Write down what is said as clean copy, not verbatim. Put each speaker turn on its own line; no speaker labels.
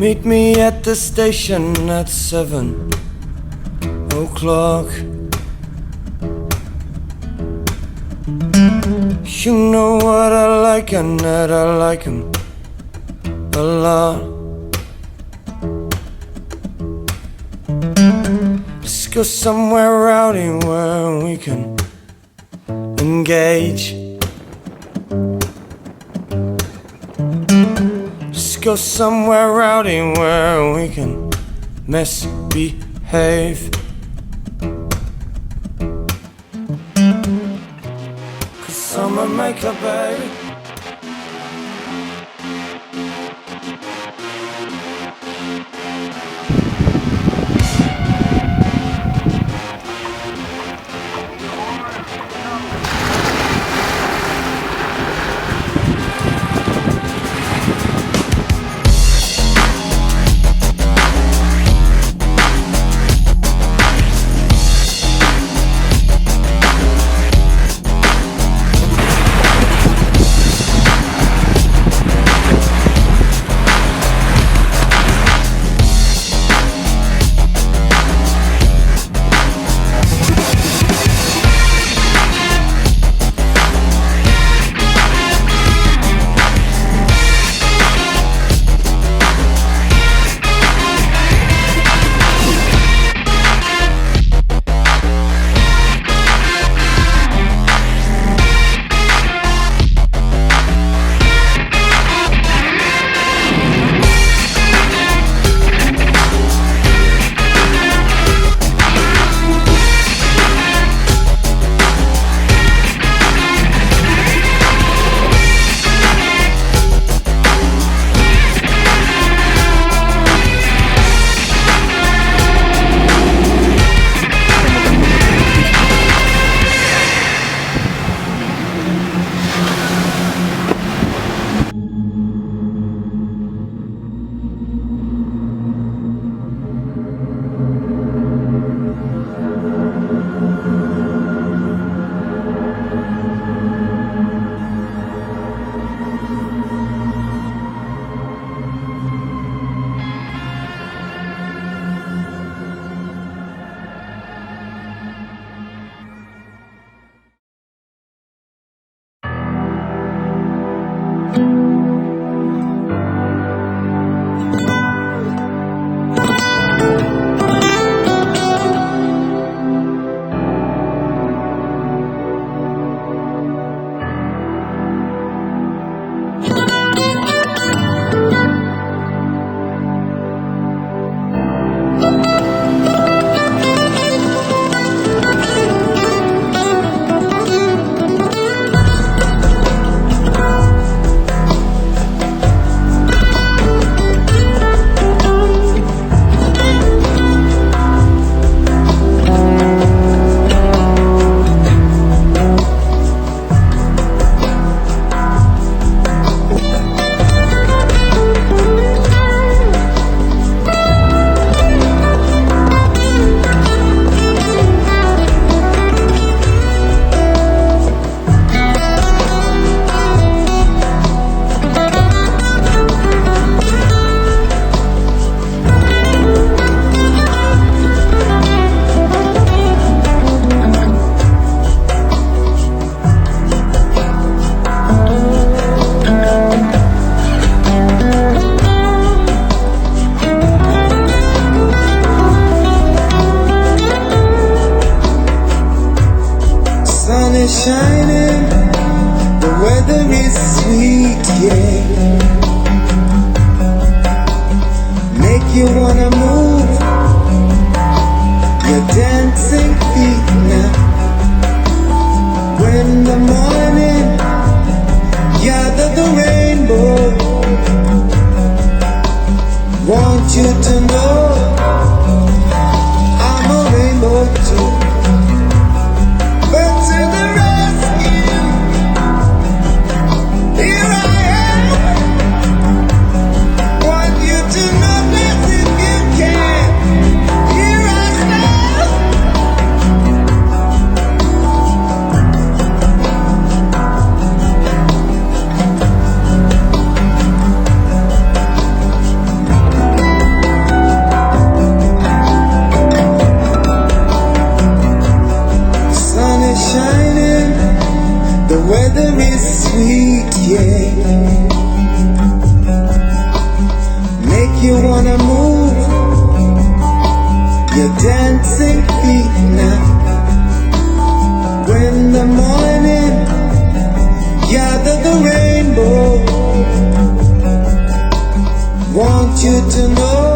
Meet me at the station at 7 o'clock. You know what I like and that I like 'em a lot. Let's go somewhere rowdy where we can engage. Let's go somewhere rowdy where we can misbehave. Summer makeup, baby.
Shining, the weather is sweet, yeah. Make you wanna move your dancing feet now. When the morning gather the rainbow, want you to know I'm a rainbow too. But to the rescue, here I am. Want you to notice if you can. Here I stand. weather is sweet, yeah. Make you wanna move your dancing feet now. When the morning gather the rainbow, want you to know